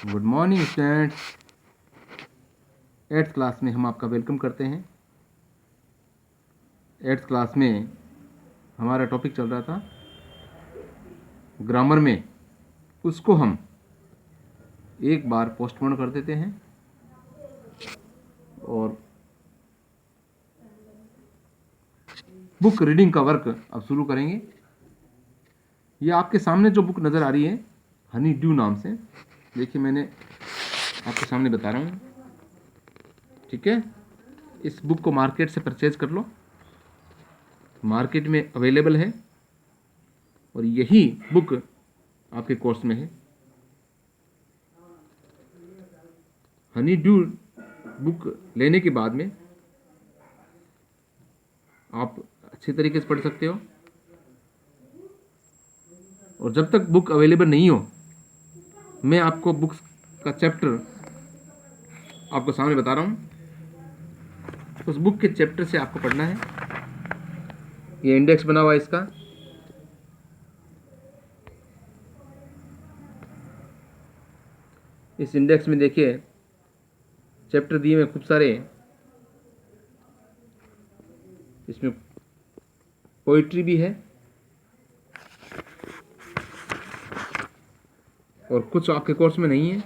Good morning students. 8th class में हम आपका वेलकम करते हैं। 8th क्लास में हमारा टॉपिक चल रहा था ग्रामर में, उसको हम एक बार पोस्टपोन कर देते हैं और बुक रीडिंग का वर्क अब शुरू करेंगे। ये आपके सामने जो बुक नज़र आ रही है हनी ड्यू नाम से, देखिए मैंने आपके सामने बता रहा हूँ, ठीक है। इस बुक को मार्केट से परचेज कर लो, मार्केट में अवेलेबल है और यही बुक आपके कोर्स में है। हनी ड्यू बुक लेने के बाद में आप अच्छे तरीके से पढ़ सकते हो, और जब तक बुक अवेलेबल नहीं हो मैं आपको बुक्स का चैप्टर आपको सामने बता रहा हूँ, उस बुक के चैप्टर से आपको पढ़ना है। ये इंडेक्स बना हुआ है इसका, इस इंडेक्स में देखिए चैप्टर दिए हुए खूब सारे, इसमें पोइट्री भी है और कुछ आपके कोर्स में नहीं है,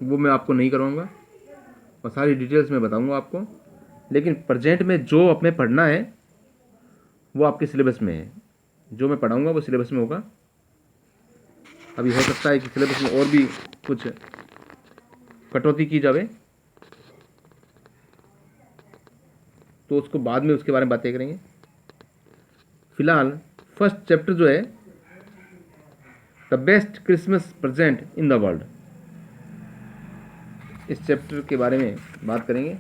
वो मैं आपको नहीं करवाऊंगा और सारी डिटेल्स मैं बताऊंगा आपको। लेकिन प्रेजेंट में जो आप में पढ़ना है वो आपके सिलेबस में है, जो मैं पढ़ाऊंगा वो सिलेबस में होगा। अभी हो सकता है कि सिलेबस में और भी कुछ कटौती की जाए, तो उसको बाद में उसके बारे में बातें करेंगे। फिलहाल फर्स्ट चैप्टर जो है the best Christmas present in the world, इस चैप्टर के बारे में बात करेंगे।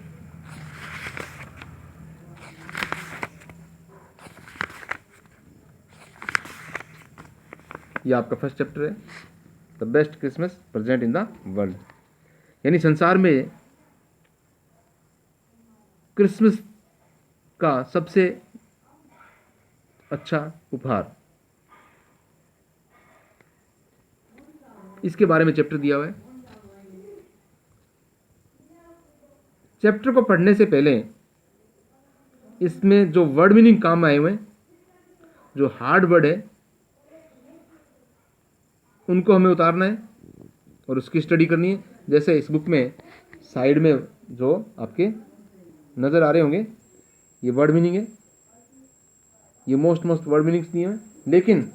ये आपका फर्स्ट चैप्टर है, the best Christmas present in the world, यानी संसार में क्रिसमस का सबसे अच्छा उपहार, इसके बारे में चैप्टर दिया हुआ है। चैप्टर को पढ़ने से पहले इसमें जो वर्ड मीनिंग काम आए हुए हैं, जो हार्ड वर्ड है उनको हमें उतारना है और उसकी स्टडी करनी है। जैसे इस बुक में साइड में जो आपके नज़र आ रहे होंगे ये वर्ड मीनिंग है, ये मोस्ट वर्ड मीनिंग्स दिए हैं, लेकिन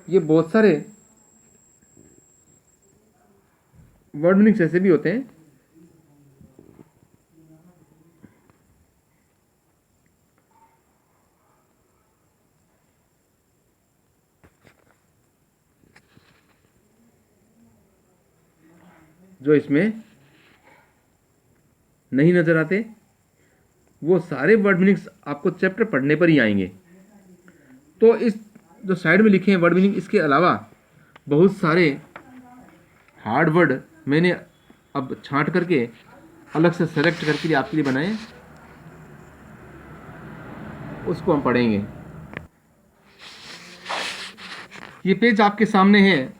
ये बहुत सारे वर्ड मीनिंग्स ऐसे भी होते हैं जो इसमें नहीं नजर आते। वो सारे वर्ड मीनिंग्स आपको चैप्टर पढ़ने पर ही आएंगे। तो इस जो साइड में लिखे हैं वर्ड मीनिंग, इसके अलावा बहुत सारे हार्ड वर्ड मैंने अब छांट करके अलग से सेलेक्ट करके आपके लिए बनाए, उसको हम पढ़ेंगे। ये पेज आपके सामने है,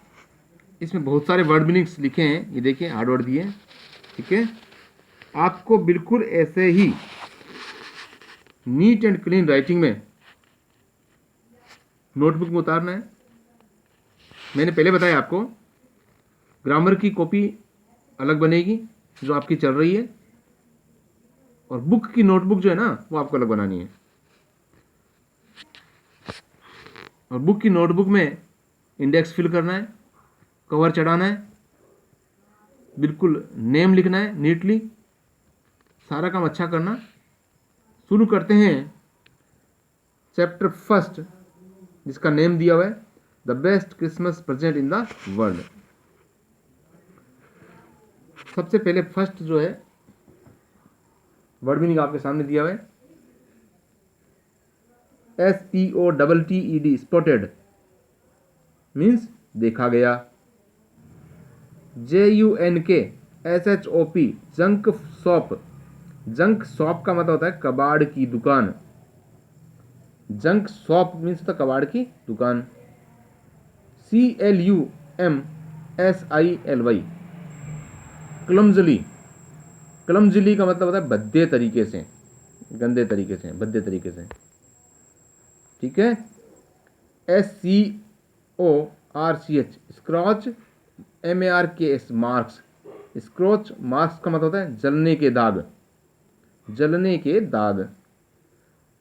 इसमें बहुत सारे वर्ड मीनिंग्स लिखे हैं, ये देखिए हार्ड वर्ड दिए हैं, ठीक है। आपको बिल्कुल ऐसे ही नीट एंड क्लीन राइटिंग में नोटबुक में उतारना है। मैंने पहले बताया आपको ग्रामर की कॉपी अलग बनेगी जो आपकी चल रही है, और बुक की नोटबुक जो है ना वो आपको अलग बनानी है। और बुक की नोटबुक में इंडेक्स फिल करना है, कवर चढ़ाना है, बिल्कुल नेम लिखना है नीटली, सारा काम अच्छा करना। शुरू करते हैं चैप्टर फर्स्ट, जिसका नेम दिया हुआ है the best Christmas present in the world. सबसे पहले फर्स्ट जो है वर्ड मीनिंग आपके सामने दिया हुआ है, SPOTTED, स्पॉटेड मीन्स देखा गया। JUNK junk shop, junk shop का मतलब होता है कबाड़ की दुकान, जंक शॉप मीन्स होता है कबाड़ की दुकान। CLUM SILY, क्लमजली। क्लमजली का मतलब होता है भद्दे तरीके से, गंदे तरीके से, भद्दे तरीके से, ठीक है। SCORCH, scorch. MARKS, marks. Scorch marks का मतलब होता है जलने के दाग, जलने के दाग।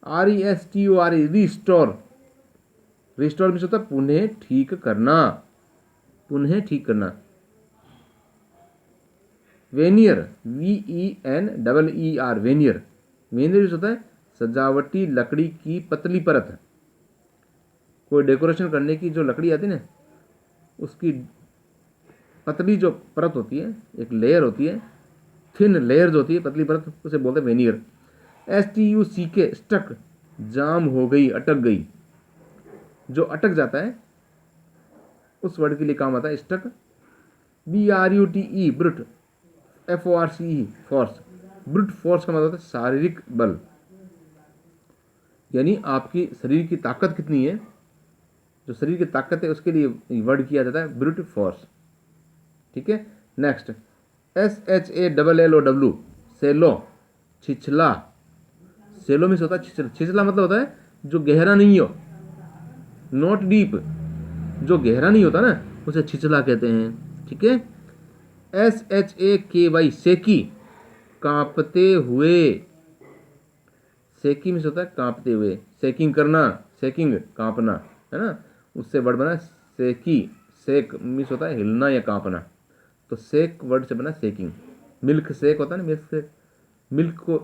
RESTORE, restore. रिस्टोर में होता है पुनः ठीक करना, पुनः ठीक करना। Vernier, VENEER, vernier. वेनियर होता है सजावटी लकड़ी की पतली परत। कोई डेकोरेशन करने की जो लकड़ी आती है ना, उसकी पतली जो परत होती है, एक लेयर होती है, थिन लेयर जो होती है, पतली परत, उसे बोलते हैं वेनियर। STUCK, स्टक, जाम हो गई, अटक गई। जो अटक जाता है उस वर्ड के लिए काम आता है stuck. BRUTE, brute. FORCE, force. Brute force का मतलब होता है शारीरिक बल, यानी आपकी शरीर की ताकत कितनी है, जो शरीर की ताकत है उसके लिए वर्ड किया जाता है ब्रूट फोर्स, ठीक है। नेक्स्ट, SHALLOW, सेलो, छिछला। सेलो में से होता है छिछला। छिछला मतलब होता है जो गहरा नहीं हो, नॉट डीप, जो गहरा नहीं होता ना उसे छिछला कहते हैं, ठीक है। SHAKY, सेकी, कांपते हुए। सेकी में से होता है कांपते हुए, सेकिंग करना, सेकिंग कांपना, है ना, उससे वर्ड बना सेकी। सेक मीन्स होता है हिलना या कांपना, तो सेक वर्ड से बना सेकिंग। मिल्क सेक होता है ना, मिल्क सेक, मिल्क को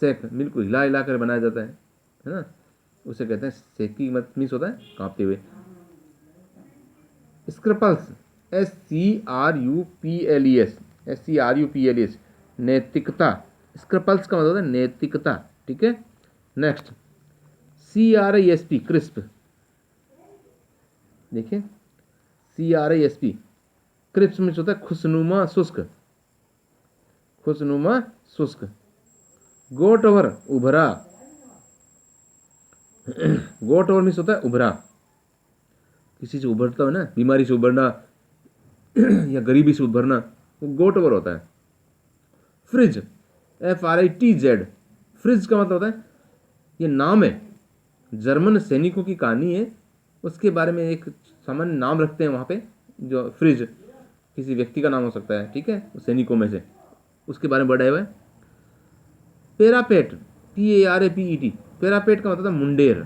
सेक, मिल्क को हिला हिला कर बनाया जाता है ना, उसे कहते हैं सेकी, मत मीन्स होता है कांपते हुए। स्क्रपल्स, SCRUPLES, SCRUPLES, नैतिकता। स्क्रपल्स का मतलब होता है नैतिकता, ठीक है। Next, CRISP, crisp. देखिए CRISP, क्रिस्प में होता है खुशनुमा शुष्क, खुशनुमा शुष्क। गोट ओवर, उभरा। गोट ओवर में होता है उभरा, किसी से उभरता हो ना, बीमारी से उभरना या गरीबी से उभरना, वो गोट ओवर होता है। फ्रिज, FRITZ, फ्रिज का मतलब होता है, ये नाम है, जर्मन सैनिकों की कहानी है, उसके बारे में एक सामान्य नाम रखते हैं वहाँ पे, जो फ्रिज किसी व्यक्ति का नाम हो सकता है, ठीक है, सैनिकों में से, उसके बारे में बढ़ाया हुआ है। पेरापेट, PARAPET, पेरापेट का मतलब होता है मुंडेर।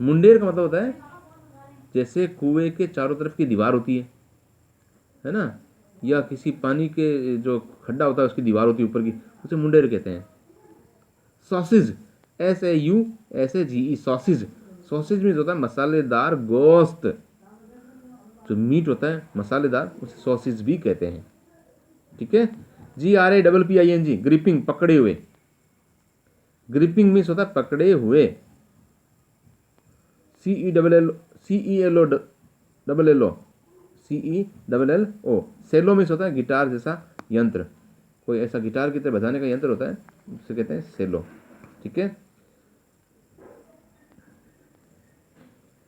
मुंडेर का मतलब होता है जैसे कुएं के चारों तरफ की दीवार होती है ना, या किसी पानी के जो खड्डा होता है उसकी दीवार होती है ऊपर की, उसे मुंडेर कहते हैं। Sausage, SAUSAGE, sausage. सॉसेज में होता है मसालेदार गोश्त, जो मीट होता है मसालेदार, उसे सॉसेज भी कहते हैं, ठीक है। GRAPPING, ग्रिपिंग, पकड़े हुए। ग्रिपिंग मीन्स होता है पकड़े हुए। CELLO, सेलो मीन्स होता है गिटार जैसा यंत्र, कोई ऐसा गिटार की तरह बजाने का यंत्र होता है, उसे कहते हैं सेलो, ठीक है।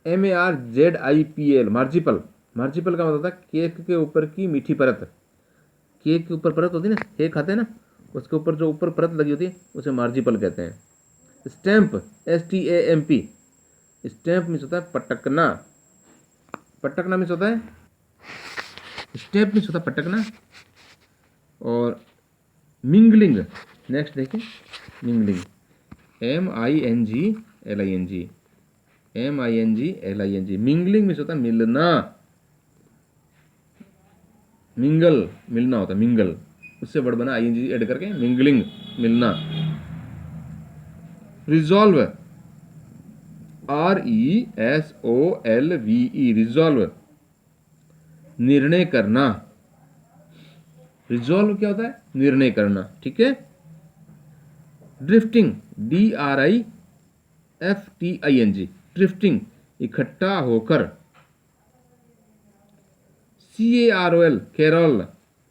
MARZIPL, मार्जिपल। मार्जिपल का मतलब होता है केक के ऊपर की मीठी परत। केक के ऊपर परत होती है ना, केक खाते हैं ना, उसके ऊपर जो ऊपर परत लगी होती है उसे मार्जिपल कहते हैं। स्टैंप, STAMP, स्टैंप मीन्स होता है पटकना। पटकना मीन्स होता है, स्टैंप मीन्स होता है पटकना। और मिंगलिंग, नेक्स्ट देखिए, मिंगलिंग, MINGLING, मिंगलिंग मीन्स होता है मिलना। मिंगल, मिलना होता है मिंगल, उससे वर्ड बना ING ऐड करके, मिंगलिंग, मिलना। रिजॉल्व, RESOLVE, रिजॉल्व, निर्णय करना। रिजॉल्व क्या होता है, निर्णय करना, ठीक है। ड्रिफ्टिंग, DRIFTING, ड्रिफ्टिंग, इकट्ठा होकर। CAROL, carol.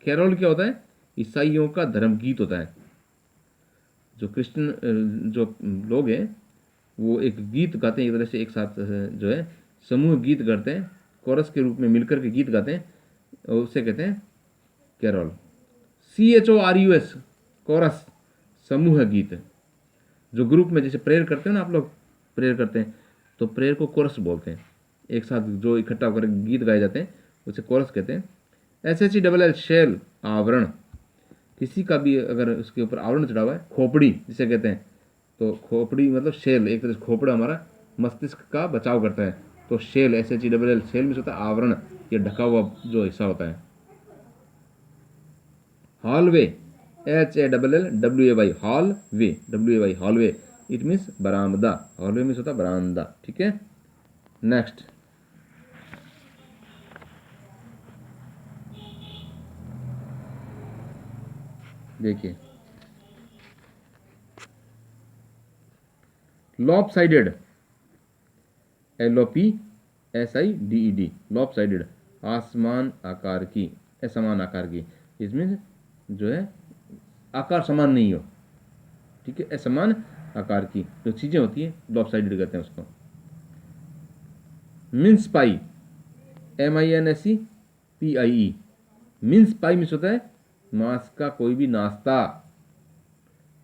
कैरोल क्या होता है, ईसाइयों का धर्म गीत होता है। जो क्रिश्चियन जो लोग हैं वो एक गीत गाते हैं, एक तरह से एक साथ जो है समूह गीत गाते हैं, कोरस के रूप में मिलकर के गीत गाते हैं, उसे कहते हैं कैरोल। CHORUS कोरस, समूह गीत। जो ग्रुप में जैसे प्रेयर करते हैं ना, आप लोग प्रेयर करते हैं तो प्रेयर को कोरस बोलते हैं। एक साथ जो इकट्ठा होकर गीत गाए जाते हैं उसे कोरस कहते हैं। SHELL शेल, आवरण। किसी का भी अगर उसके ऊपर आवरण चढ़ा हुआ है, खोपड़ी जिसे कहते हैं, तो खोपड़ी मतलब शेल, एक तरह से खोपड़ा हमारा मस्तिष्क का बचाव करता है। तो शेल, SHELL शेल में होता है आवरण, ये ढका हुआ जो हिस्सा होता है। Hallway, HALLWAY, hallway, hallway, it means बरामदा। हॉलवे मीन्स होता है बरामदा। ठीक है, नेक्स्ट देखिए, लॉपसाइडेड, LOPSIDED, लॉपसाइडेड, आसमान आकार की, असमान आकार की। इसमें जो है आकार समान नहीं हो। ठीक है, असमान आकार की जो चीजें होती है लॉपसाइडेड कहते हैं उसको। मिन्स पाई, MINSEPIE, मिन्स पाई मीन्स होता है मांस का कोई भी नाश्ता,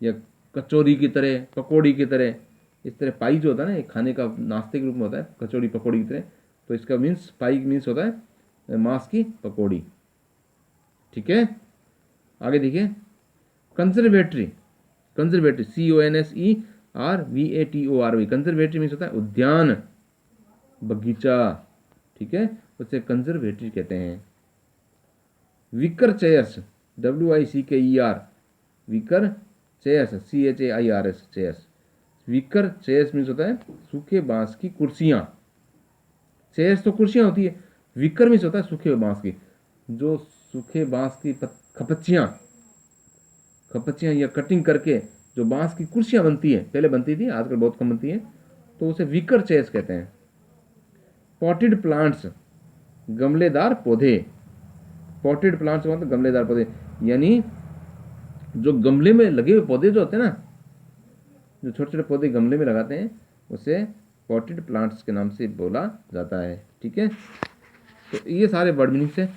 या कचौरी की तरह, पकौड़ी की तरह। इस तरह पाई जो होता है ना, एक खाने का नाश्ते के रूप में होता है, कचौड़ी पकौड़ी की तरह। तो इसका मीन्स पाई मीन्स होता है मांस की पकौड़ी। ठीक है, आगे देखिए, conservatory, conservatory CONSERVATORY, conservatory means होता है उद्यान, बगीचा। ठीक है, उसे कंजर्वेटरी कहते हैं। Wicker chairs, WICKER, wicker chairs, CHAIRS, chairs. Wicker chairs means होता है सूखे बांस की कुर्सियां। चेयर्स तो कुर्सियां होती है, विकर मीन्स होता है सूखे बांस की, जो सूखे बांस की खपच्चियां, खपच्चियां या कटिंग करके जो बांस की कुर्सियां बनती है, पहले बनती थी, आजकल बहुत कम बनती है, तो उसे विकर चेयर्स कहते हैं। पॉटेड प्लांट्स, गमलेदार पौधे। पॉटेड प्लांट्स मतलब गमलेदार पौधे, यानी जो गमले में लगे हुए पौधे जो होते हैं ना, जो छोटे छोटे पौधे गमले में लगाते हैं, उसे पॉटेड प्लांट्स के नाम से बोला जाता है। ठीक है, तो ये सारे वर्ड मीनिंग्स हैं।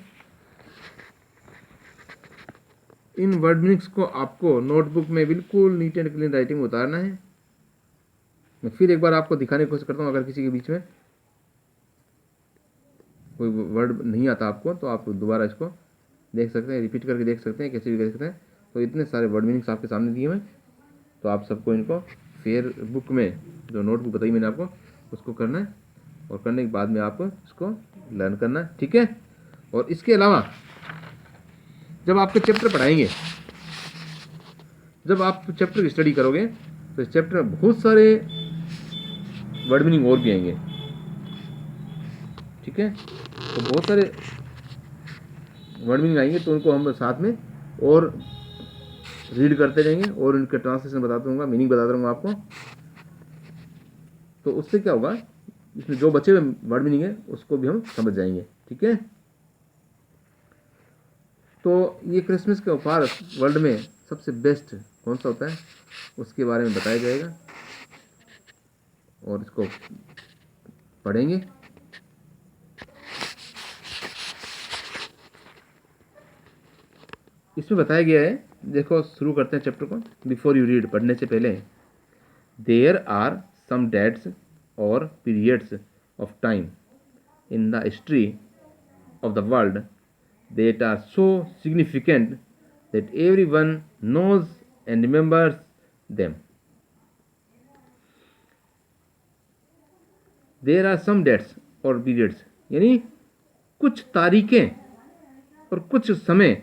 इन वर्ड मीनिंग्स को आपको नोटबुक में बिल्कुल नीट एंड क्लीन राइटिंग में उतारना है। मैं फिर एक बार आपको दिखाने की कोशिश करता हूँ, अगर किसी के बीच में कोई वर्ड नहीं आता आपको, तो आप दोबारा इसको देख सकते हैं, रिपीट करके देख सकते हैं, कैसे भी देख सकते हैं। तो इतने सारे वर्ड मीनिंग्स आपके सामने दिए हैं, तो आप सबको इनको फेयर बुक में, जो नोटबुक बताई मैंने आपको, उसको करना है, और करने के बाद में आपको इसको लर्न करना है। ठीक है, और इसके अलावा जब आपके चैप्टर पढ़ाएंगे, जब आप चैप्टर की स्टडी करोगे, तो इस चैप्टर में बहुत सारे वर्ड मीनिंग और भी आएंगे। ठीक है, तो बहुत सारे वर्ड मीनिंग आएंगे, तो उनको हम साथ में और रीड करते रहेंगे, और उनके ट्रांसलेशन बताता रहूँगा, मीनिंग बताता रहूँगा आपको। तो उससे क्या होगा, इसमें जो बचे हुए वर्ड मीनिंग है उसको भी हम समझ जाएंगे। ठीक है, तो ये क्रिसमस के उपहार वर्ल्ड में सबसे बेस्ट कौन सा होता है, उसके बारे में बताया जाएगा, और इसको पढ़ेंगे। इसमें बताया गया है, देखो शुरू करते हैं चैप्टर को। बिफोर यू रीड, पढ़ने से पहले, देयर आर सम डेट्स और periods of time in the history of the world that are so significant that everyone knows and remembers them. There are some dates or periods, यानी कुछ तारीखें और कुछ समय,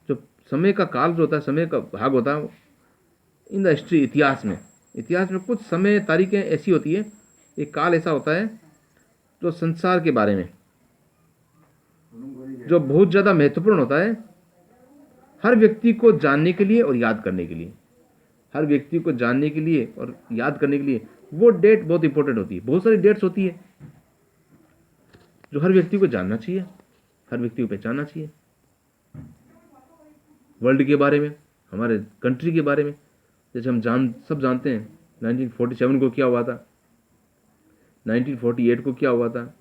जो समय का काल जो होता है, समय का भाग होता है इन द हिस्ट्री, इतिहास में, इतिहास में कुछ समय तारीखें ऐसी होती है, एक काल ऐसा होता है जो संसार के बारे में, जो बहुत ज़्यादा महत्वपूर्ण होता है हर व्यक्ति को जानने के लिए और याद करने के लिए। हर व्यक्ति को जानने के लिए और याद करने के लिए वो डेट बहुत इंपॉर्टेंट होती है। बहुत सारी डेट्स होती है जो हर व्यक्ति को जानना चाहिए, हर व्यक्ति को पहचानना चाहिए, वर्ल्ड के बारे में, हमारे कंट्री के बारे में। जैसे हम सब जानते हैं 1947 को क्या हुआ था, 1948 को क्या हुआ था,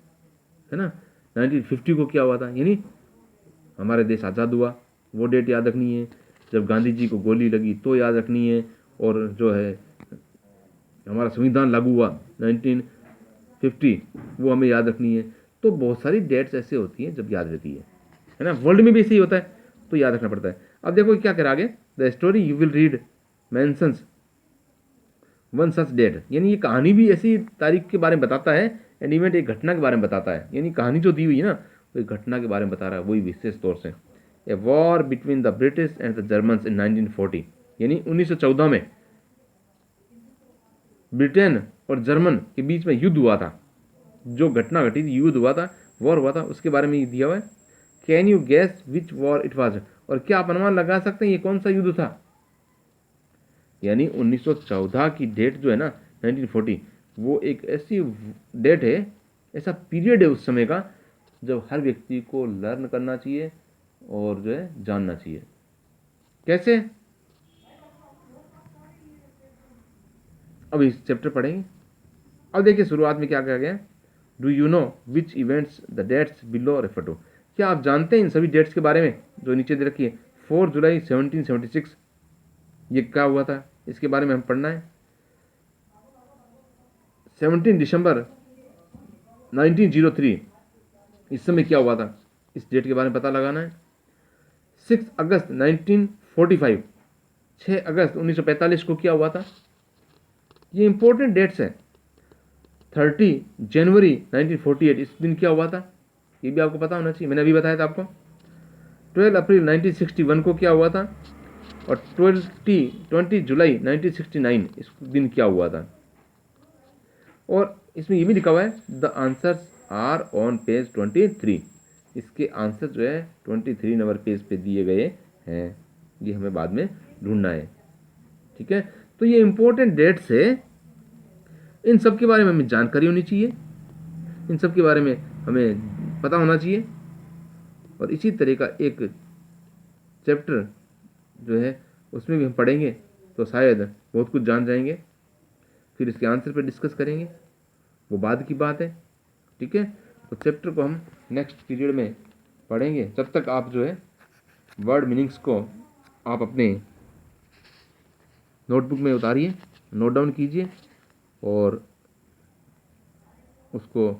है ना, 1950 को क्या हुआ था, यानी हमारा देश आज़ाद हुआ, वो डेट याद रखनी है। जब गांधी जी को गोली लगी तो याद रखनी है। और जो है हमारा संविधान लागू हुआ 1950, वो हमें याद रखनी है। तो बहुत सारी डेट्स ऐसे होती हैं जब याद रहती है ना। वर्ल्ड में भी ऐसे ही होता है, तो याद रखना पड़ता है। अब देखो क्या कह रहा आगे, the story you will read mentions one such date, यानी ये कहानी भी ऐसी तारीख के बारे में बताता है, एंड इवेंट एक घटना के बारे में बताता है। यानी कहानी जो दी हुई है ना, वो एक घटना के बारे में बता रहा है, वही विशेष तौर से। A war between the British and the Germans in 1940, यानी 1914 में ब्रिटेन और जर्मन के बीच में युद्ध हुआ था। जो घटना घटी थी, युद्ध हुआ था, वॉर हुआ था, उसके बारे में ये दिया हुआ है। Can you guess which war it was, और क्या आप अनुमान लगा सकते हैं ये कौन सा युद्ध था। यानी 1914 की डेट जो है ना, 1940, वो एक ऐसी डेट है, ऐसा पीरियड है उस समय का, जब हर व्यक्ति को लर्न करना चाहिए और जो है जानना चाहिए। कैसे, अब इस चैप्टर पढ़ेंगे। अब देखिए शुरुआत में क्या कहा गया, do you know which events the dates below refer to, क्या आप जानते हैं इन सभी डेट्स के बारे में जो नीचे दे रखी है। 4 जुलाई 1776, ये क्या हुआ था, इसके बारे में हम पढ़ना है। 17 दिसंबर 1903, इस समय क्या हुआ था, इस डेट के बारे में पता लगाना है। 6 अगस्त 1945, 6 अगस्त 1945 को क्या हुआ था, ये इंपॉर्टेंट डेट्स हैं। 30 जनवरी 1948, इस दिन क्या हुआ था, ये भी आपको पता होना चाहिए, मैंने अभी बताया था आपको। 12 अप्रैल 1961 को क्या हुआ था, और 20 जुलाई 1969, इस दिन क्या हुआ था। और इसमें ये भी लिखा हुआ है, the answers are on page 23, इसके आंसर जो है 23 नंबर पेज पे दिए गए हैं, ये हमें बाद में ढूंढना है। ठीक है, तो ये इंपॉर्टेंट डेट्स है, इन सब के बारे में हमें जानकारी होनी चाहिए, इन सब के बारे में हमें पता होना चाहिए। और इसी तरह का एक चैप्टर जो है उसमें भी हम पढ़ेंगे, तो शायद बहुत कुछ जान जाएंगे। फिर इसके आंसर पर डिस्कस करेंगे, वो बाद की बात है। ठीक है, तो चैप्टर को हम नेक्स्ट पीरियड में पढ़ेंगे। तब तक आप जो है वर्ड मीनिंग्स को आप अपने नोटबुक में उतारिए, नोट डाउन कीजिए और उसको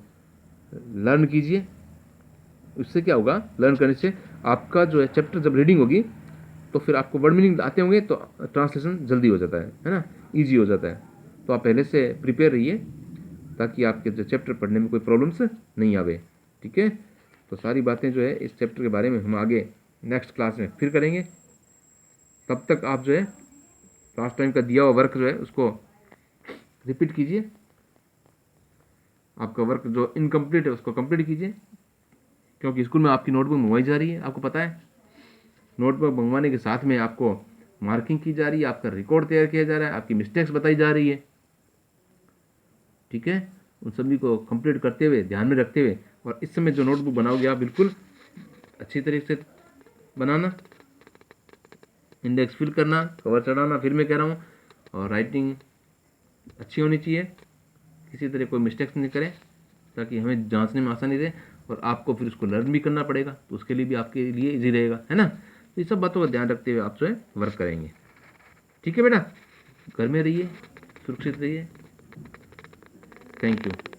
लर्न कीजिए। उससे क्या होगा, लर्न करने से आपका जो है चैप्टर जब रीडिंग होगी तो फिर आपको वर्ड मीनिंग आते होंगे, तो ट्रांसलेशन जल्दी हो जाता है ना, ईजी हो जाता है। तो आप पहले से प्रिपेयर रहिए ताकि आपके जो चैप्टर पढ़ने में कोई प्रॉब्लम्स नहीं आवे। ठीक है, तो सारी बातें जो है इस चैप्टर के बारे में हम आगे नेक्स्ट क्लास में फिर करेंगे। तब तक आप जो है लास्ट टाइम का दिया हुआ वर्क जो है उसको रिपीट कीजिए। आपका वर्क जो इनकम्प्लीट है उसको कंप्लीट कीजिए, क्योंकि स्कूल में आपकी नोटबुक मंगवाई जा रही है, आपको पता है। नोटबुक मंगवाने के साथ में आपको मार्किंग की जा रही है, आपका रिकॉर्ड तैयार किया जा रहा है, आपकी मिस्टेक्स बताई जा रही है। ठीक है, उन सभी को कंप्लीट करते हुए, ध्यान में रखते हुए, और इस समय जो नोटबुक बनाओगे आप बिल्कुल अच्छी तरीके से बनाना, इंडेक्स फिल करना, कवर चढ़ाना, फिर मैं कह रहा हूँ, और राइटिंग अच्छी होनी चाहिए, किसी तरह कोई मिस्टेक्स नहीं करें ताकि हमें जांचने में आसानी रहे, और आपको फिर उसको लर्न भी करना पड़ेगा, तो उसके लिए भी आपके लिए इजी रहेगा, है ना। तो ये सब बातों का ध्यान रखते हुए आप जो है वर्क करेंगे। ठीक है बेटा, घर में रहिए, सुरक्षित रहिए। Thank you.